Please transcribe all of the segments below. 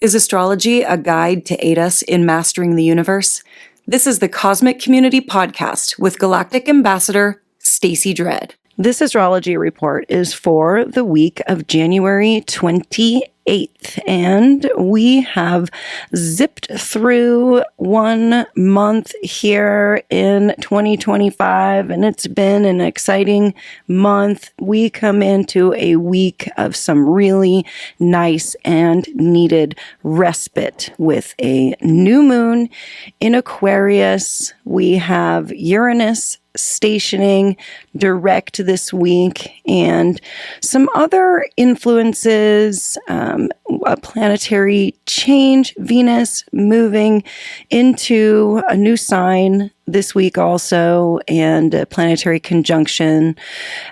Is astrology a guide to aid us in mastering the universe? This is the Cosmic Community Podcast with Galactic Ambassador Stacey Dredd. This astrology report is for the week of January 28th, and we have zipped through 1 month here in 2025, and it's been an exciting month. We come into a week of some really nice and needed respite with a new moon in Aquarius. We have Uranus stationing direct this week, and some other influences, a planetary change, Venus moving into a new sign this week also, and a planetary conjunction,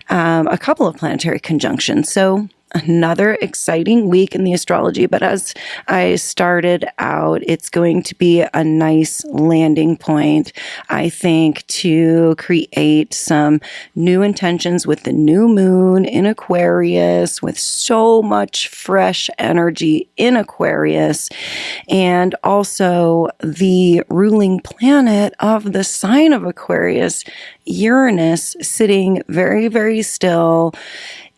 a couple of planetary conjunctions. So another exciting week in the astrology, but as I started out, it's going to be a nice landing point, I think, to create some new intentions with the new moon in Aquarius, with so much fresh energy in Aquarius, and also the ruling planet of the sign of Aquarius, Uranus, sitting very, very still,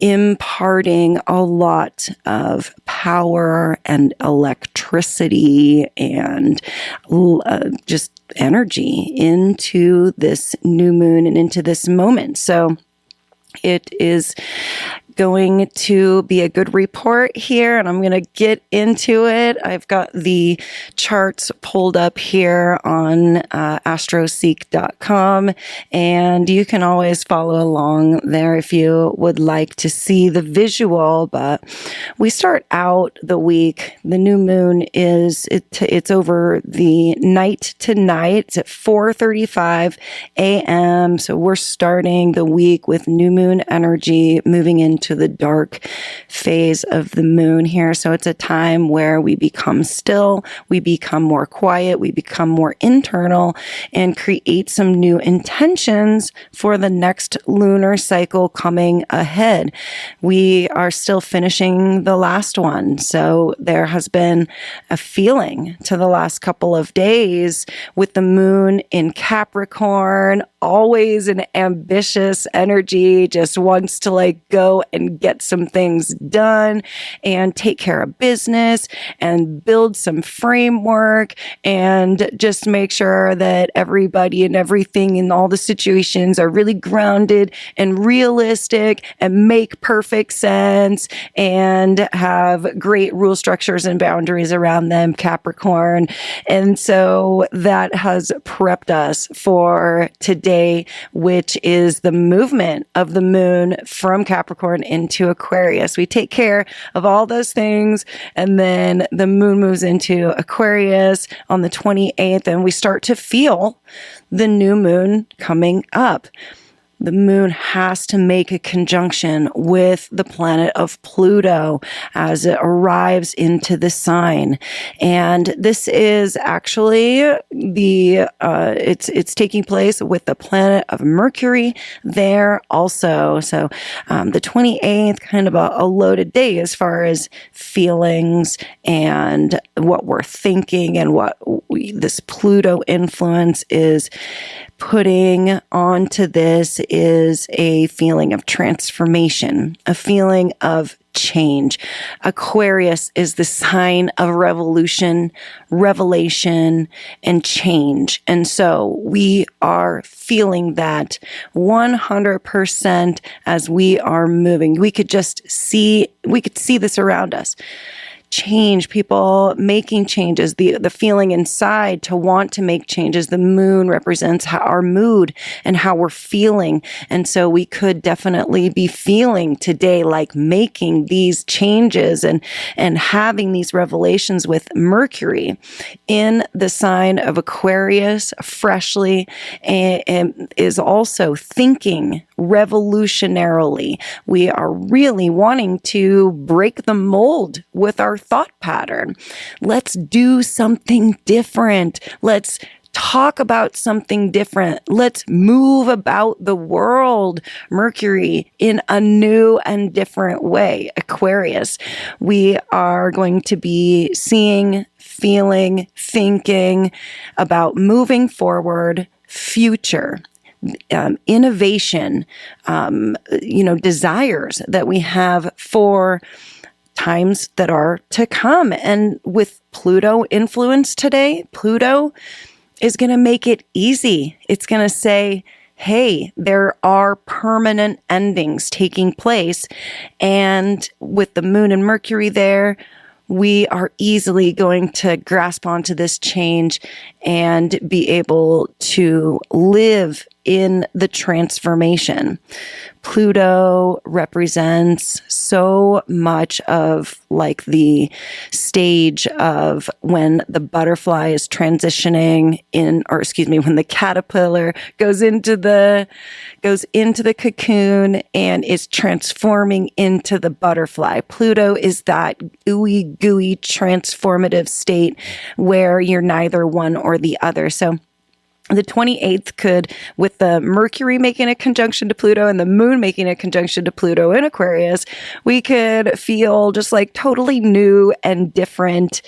imparting a lot of power and electricity and just energy into this new moon and into this moment. So it is going to be a good report here, and I'm going to get into it. I've got the charts pulled up here on astroseek.com, and you can always follow along there if you would like to see the visual. But we start out the week. The new moon it's over the night tonight. It's at 4:35 a.m. So we're starting the week with new moon energy moving into the dark phase of the moon here. So it's a time where we become still, we become more quiet, we become more internal, and create some new intentions for the next lunar cycle coming ahead. We are still finishing the last one. So there has been a feeling to the last couple of days with the moon in Capricorn, always an ambitious energy, just wants to go and get some things done and take care of business and build some framework and just make sure that everybody and everything in all the situations are really grounded and realistic and make perfect sense and have great rule structures and boundaries around them, Capricorn. And so that has prepped us for today, which is the movement of the moon from Capricorn into Aquarius. We take care of all those things, and then the moon moves into Aquarius on the 28th, and we start to feel the new moon coming up. The moon has to make a conjunction with the planet of Pluto as it arrives into the sign. And this is actually it's taking place with the planet of Mercury there also. So the 28th, kind of a loaded day as far as feelings and what we're thinking and what this Pluto influence is putting onto this is a feeling of transformation, a feeling of change. Aquarius is the sign of revolution, revelation, and change. And so we are feeling that 100% as we are moving. We could see this around us. Change, people making changes, the feeling inside to want to make changes. The moon represents our mood and how we're feeling. And so we could definitely be feeling today like making these changes and having these revelations with Mercury in the sign of Aquarius freshly, and is also thinking revolutionarily. We are really wanting to break the mold with our thought pattern. Let's do something different. Let's talk about something different. Let's move about the world, Mercury, in a new and different way. Aquarius, we are going to be seeing, feeling, thinking about moving forward, future, innovation, desires that we have for times that are to come. And with Pluto influence today, Pluto is going to make it easy. It's going to say, hey, there are permanent endings taking place. And with the moon and Mercury there, we are easily going to grasp onto this change and be able to live in the transformation. Pluto represents so much of like the stage of when the butterfly is transitioning when the caterpillar goes into the cocoon and is transforming into the butterfly. Pluto is that ooey gooey transformative state where you're neither one or the other. So the 28th could, with the Mercury making a conjunction to Pluto and the moon making a conjunction to Pluto in Aquarius, we could feel just like totally new and different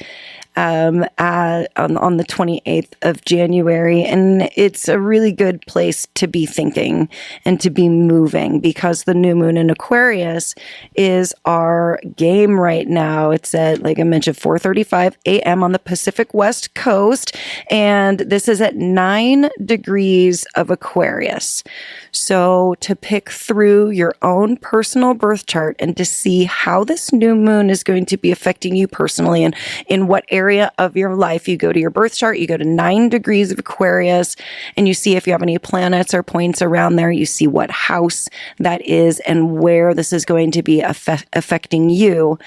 on the 28th of January. And it's a really good place to be thinking and to be moving because the new moon in Aquarius is our game right now. It's at, like I mentioned, 4:35 a.m. on the Pacific West Coast. And this is at 9 degrees of Aquarius. So to pick through your own personal birth chart and to see how this new moon is going to be affecting you personally and in what area of your life, you go to your birth chart, you go to 9 degrees of Aquarius, and you see if you have any planets or points around there. You see what house that is and where this is going to be affecting you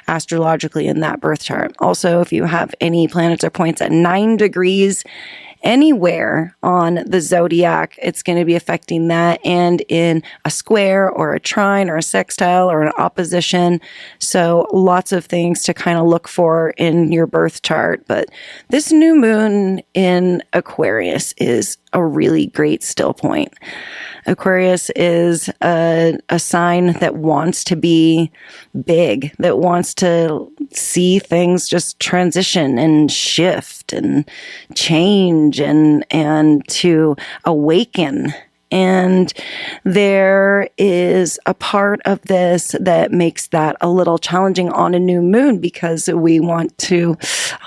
astrologically in that birth chart. Also, if you have any planets or points at 9 degrees anywhere on the zodiac, it's going to be affecting that, and in a square or a trine or a sextile or an opposition. So lots of things to kind of look for in your birth chart. But this new moon in Aquarius is a really great still point. Aquarius is a sign that wants to be big, that wants to see things just transition and shift and change and to awaken. And there is a part of this that makes that a little challenging on a new moon because we want to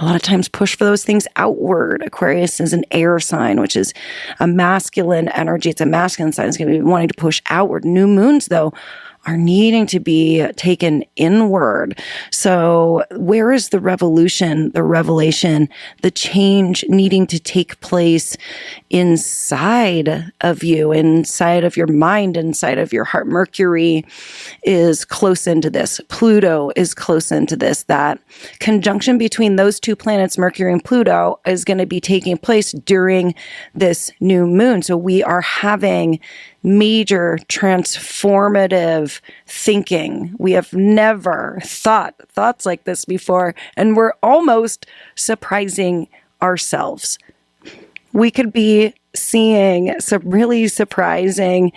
a lot of times push for those things outward. Aquarius is an air sign, which is a masculine energy. It's a masculine sign. It's going to be wanting to push outward. New moons, though, are needing to be taken inward. So where is the revolution, the revelation, the change needing to take place inside of you, inside of your mind, inside of your heart? Mercury is close into this. Pluto is close into this. That conjunction between those two planets, Mercury and Pluto, is going to be taking place during this new moon. So we are having major transformative thinking. We have never thought thoughts like this before, and we're almost surprising ourselves. We could be seeing some really surprising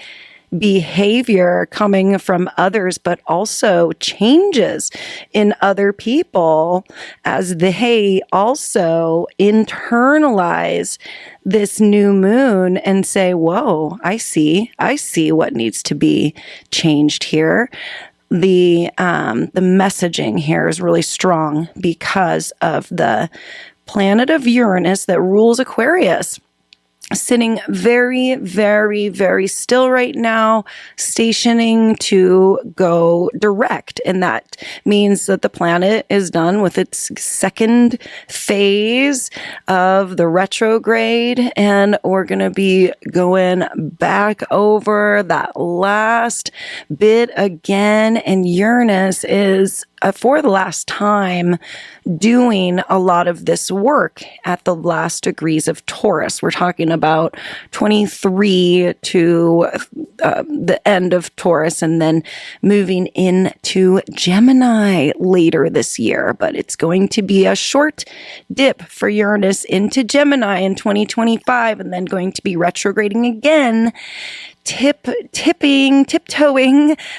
behavior coming from others, but also changes in other people as they also internalize this new moon and say, whoa, I see what needs to be changed here. The messaging here is really strong because of the planet of Uranus that rules Aquarius, sitting very, very, very still right now, stationing to go direct. And that means that the planet is done with its second phase of the retrograde. And we're going to be going back over that last bit again. And Uranus is for the last time doing a lot of this work at the last degrees of Taurus. We're talking about 23 to the end of Taurus and then moving into Gemini later this year. But it's going to be a short dip for Uranus into Gemini in 2025 and then going to be retrograding again, tiptoeing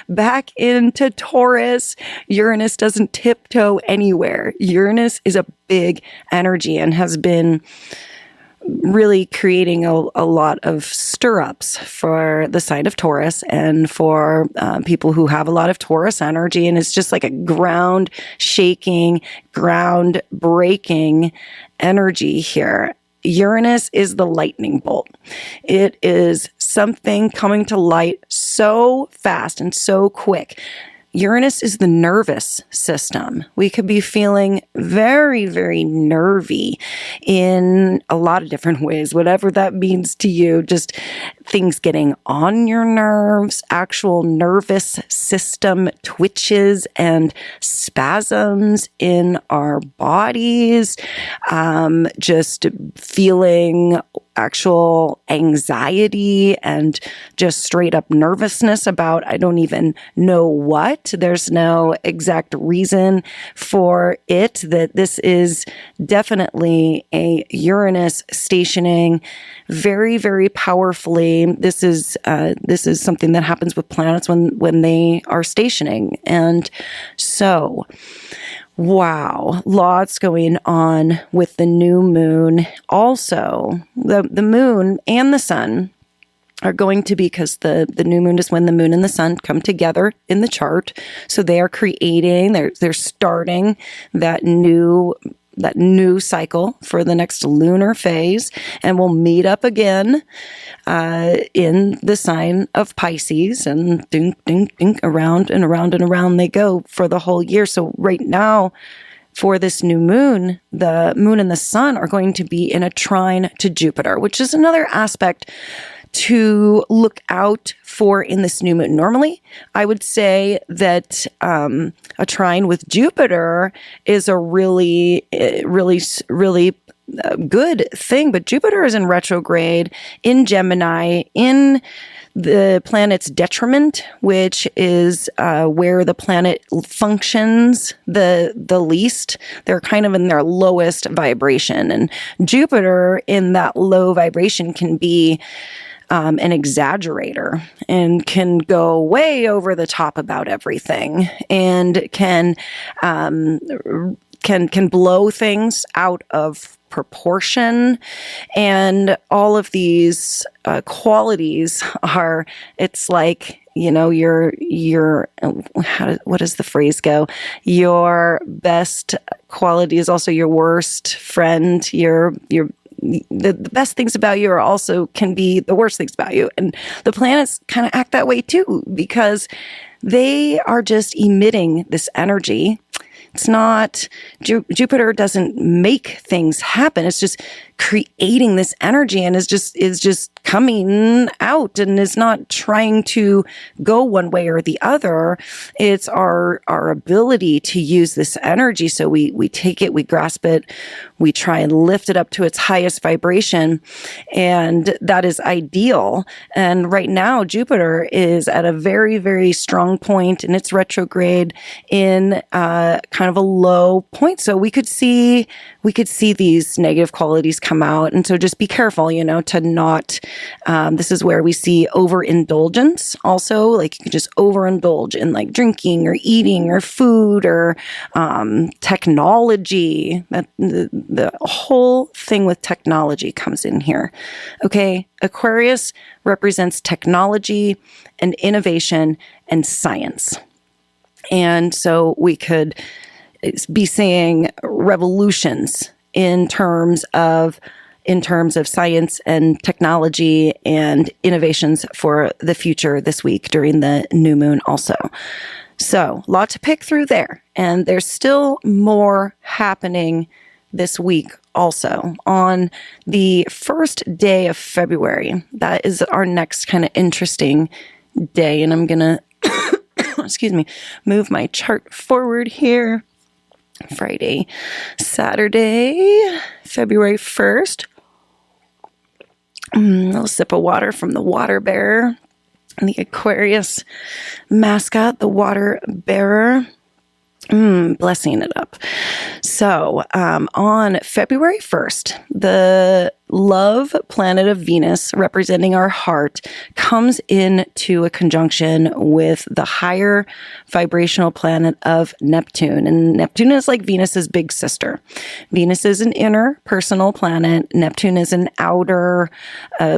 back into Taurus. Uranus doesn't tiptoe anywhere. Uranus is a big energy and has been really creating a lot of stirrups for the sign of Taurus and for people who have a lot of Taurus energy. And it's just like a ground shaking, ground breaking energy here. Uranus is the lightning bolt. It is something coming to light so fast and so quick. Uranus is the nervous system. We could be feeling very, very nervy in a lot of different ways, whatever that means to you. Just things getting on your nerves, actual nervous system twitches and spasms in our bodies, just feeling actual anxiety and just straight up nervousness about I don't even know what. There's no exact reason for it. That this is definitely a Uranus stationing very, very powerfully. This is something that happens with planets when they are stationing. And so wow, lots going on with the new moon. Also, the moon and the sun are going to be, because the new moon is when the moon and the sun come together in the chart. So they are creating, they're starting that new cycle for the next lunar phase, and we'll meet up again in the sign of Pisces, and ding, ding, ding, around and around and around they go for the whole year. So right now, for this new moon, the moon and the sun are going to be in a trine to Jupiter, which is another aspect to look out for in this new moon. Normally, I would say that a trine with Jupiter is a really good thing, but Jupiter is in retrograde in Gemini, in the planet's detriment, which is where the planet functions the least. They're kind of in their lowest vibration, and Jupiter in that low vibration can be an exaggerator and can go way over the top about everything, and can blow things out of proportion. And all of these qualities are, it's like, you know, what does the phrase go? Your best quality is also your worst friend. The best things about you are also can be the worst things about you. And the planets kind of act that way too, because they are just emitting this energy. It's not, Jupiter doesn't make things happen. It's just creating this energy, and is just coming out, and is not trying to go one way or the other. It's our ability to use this energy. So we take it, we grasp it, we try and lift it up to its highest vibration, and that is ideal. And right now, Jupiter is at a very, very strong point in its retrograde in kind of a low point. So we could see these negative qualities come out. And so just be careful, to not, this is where we see overindulgence also, like you can just overindulge in like drinking or eating or food or technology. The whole thing with technology comes in here. Okay. Aquarius represents technology and innovation and science. And so we could be seeing revolutions in terms of science and technology and innovations for the future this week during the new moon also. So a lot to pick through there. And there's still more happening this week also on the first day of February. That is our next kind of interesting day. And I'm going to excuse me, move my chart forward here. Friday, Saturday, February 1st. A little sip of water from the water bearer, the Aquarius mascot, the water bearer. Blessing it up. So, on February 1st, the love planet of Venus, representing our heart, comes into a conjunction with the higher vibrational planet of Neptune. And Neptune is like Venus's big sister. Venus is an inner personal planet. Neptune is an outer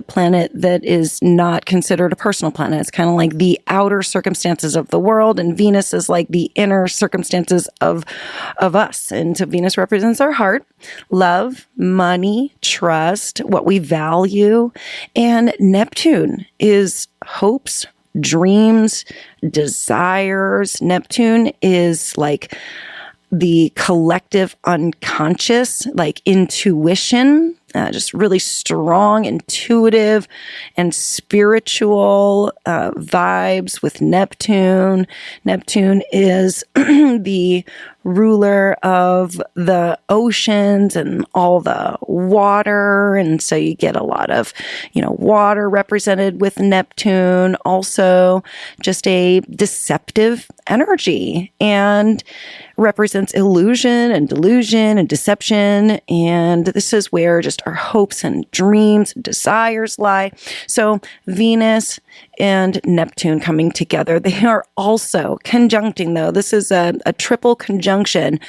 planet that is not considered a personal planet. It's kind of like the outer circumstances of the world, and Venus is like the inner circumstances of us. And so Venus represents our heart, love, money, trust, what we value. And Neptune is hopes, dreams, desires. Neptune is like the collective unconscious, like intuition, just really strong, intuitive and spiritual vibes with Neptune. Neptune is the ruler of the oceans and all the water. And so you get a lot of, water represented with Neptune. Also just a deceptive energy, and represents illusion and delusion and deception. And this is where just our hopes and dreams, desires lie. So Venus and Neptune coming together. They are also conjuncting, though. This is a triple conjunction,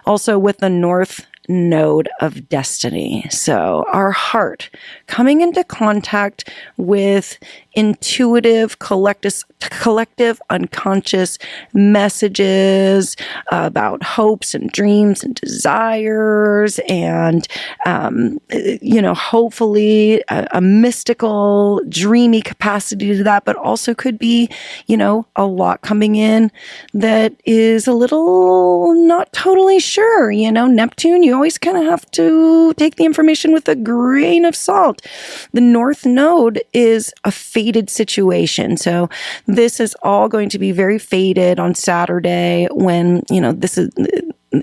also with the North Node of destiny. So our heart coming into contact with intuitive, collective unconscious messages about hopes and dreams and desires, and hopefully a mystical, dreamy capacity to that, but also could be, a lot coming in that is a little not totally sure. Neptune, you always kind of have to take the information with a grain of salt. The North Node is a fated situation. So this is all going to be very fated on Saturday when, this is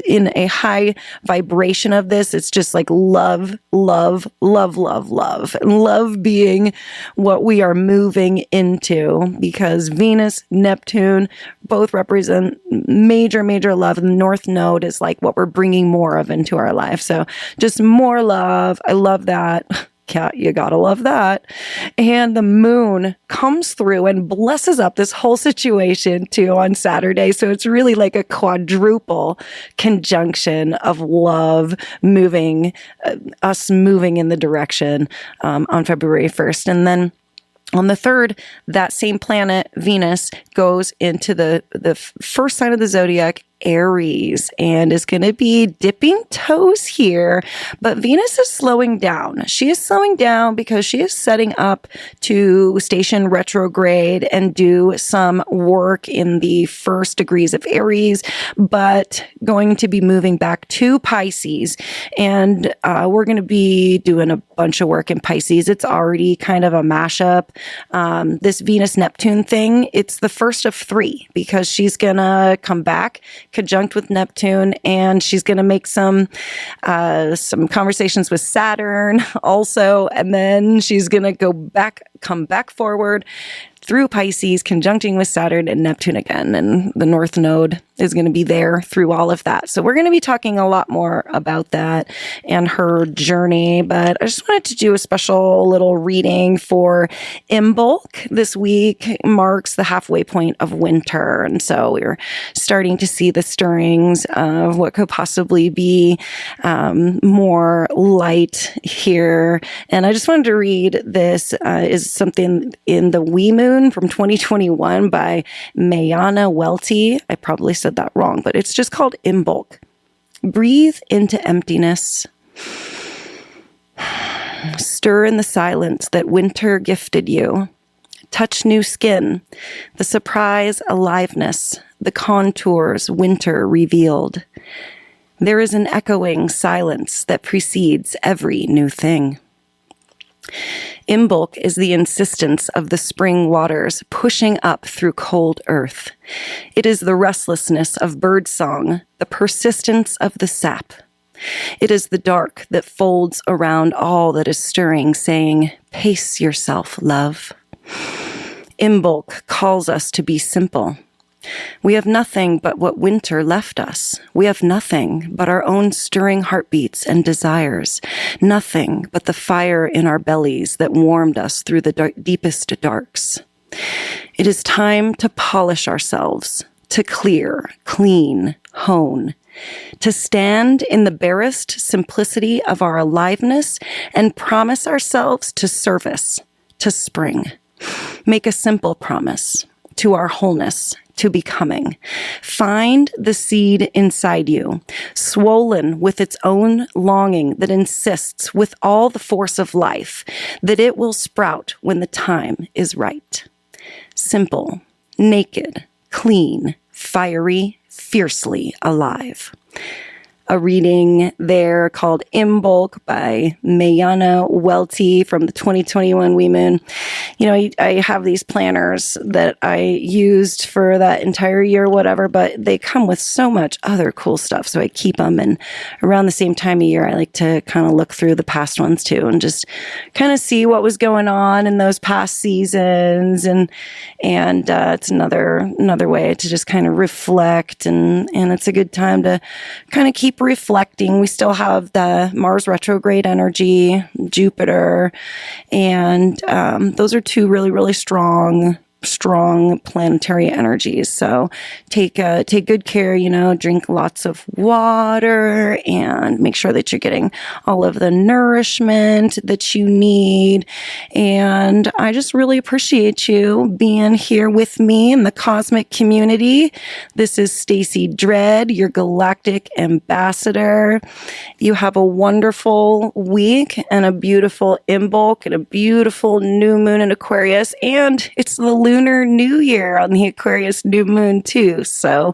in a high vibration of this. It's just like love, love, love, love, love, and love being what we are moving into, because Venus, Neptune both represent major, major love. And the North Node is like what we're bringing more of into our life. So just more love. I love that. Cat, you gotta love that. And the moon comes through and blesses up this whole situation too on Saturday. So it's really like a quadruple conjunction of love moving, us moving in the direction on February 1st. And then on the 3rd, that same planet, Venus, goes into the first sign of the zodiac, Aries, and is going to be dipping toes here. But Venus is slowing down. She is slowing down because she is setting up to station retrograde and do some work in the first degrees of Aries, but going to be moving back to Pisces. And we're going to be doing a bunch of work in Pisces. It's already kind of a mashup. This Venus-Neptune thing, it's the first of 3 because she's going to come back conjunct with Neptune, and she's going to make some conversations with Saturn also, and then she's going to come back forward through Pisces, conjuncting with Saturn and Neptune again. And the North Node is going to be there through all of that. So we're going to be talking a lot more about that and her journey. But I just wanted to do a special little reading for Imbolc. This week marks the halfway point of winter. And so we're starting to see the stirrings of what could possibly be more light here. And I just wanted to read this is something in the Wee Moon from 2021 by Mayana Welty. I probably said that wrong, but it's just called Imbolc. Breathe into emptiness. Stir in the silence that winter gifted you. Touch new skin, the surprise aliveness, the contours winter revealed. There is an echoing silence that precedes every new thing. Imbolc is the insistence of the spring waters pushing up through cold earth. It is the restlessness of birdsong, the persistence of the sap. It is the dark that folds around all that is stirring, saying, "Pace yourself, love." Imbolc calls us to be simple. We have nothing but what winter left us. We have nothing but our own stirring heartbeats and desires. Nothing but the fire in our bellies that warmed us through the deepest darks. It is time to polish ourselves, to clear, clean, hone, to stand in the barest simplicity of our aliveness and promise ourselves to service, to spring. Make a simple promise to our wholeness, to becoming. Find the seed inside you, swollen with its own longing that insists with all the force of life that it will sprout when the time is right. Simple, naked, clean, fiery, fiercely alive. A reading there called Imbolc by Mayana Welty from the 2021 Wee Moon. You know, I have these planners that I used for that entire year, whatever, but they come with so much other cool stuff. So I keep them. And around the same time of year, I like to kind of look through the past ones too and just kind of see what was going on in those past seasons. And it's another way to just kind of reflect. And it's a good time to kind of keep reflecting. We still have the Mars retrograde energy, Jupiter, and those are two really, really strong planetary energies. So take good care, drink lots of water and make sure that you're getting all of the nourishment that you need. And I just really appreciate you being here with me in the cosmic community. This is Stacy Dredd, your galactic ambassador. You have a wonderful week and a beautiful Imbolc and a beautiful new moon in Aquarius. And it's the Lunar New Year on the Aquarius new moon too. So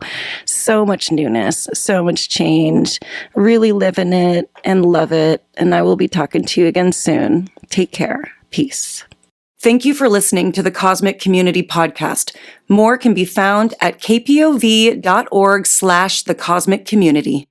much newness, so much change. Really live in it and love it. And I will be talking to you again soon. Take care. Peace. Thank you for listening to the Cosmic Community Podcast. More can be found at kpov.org/thecosmiccommunity.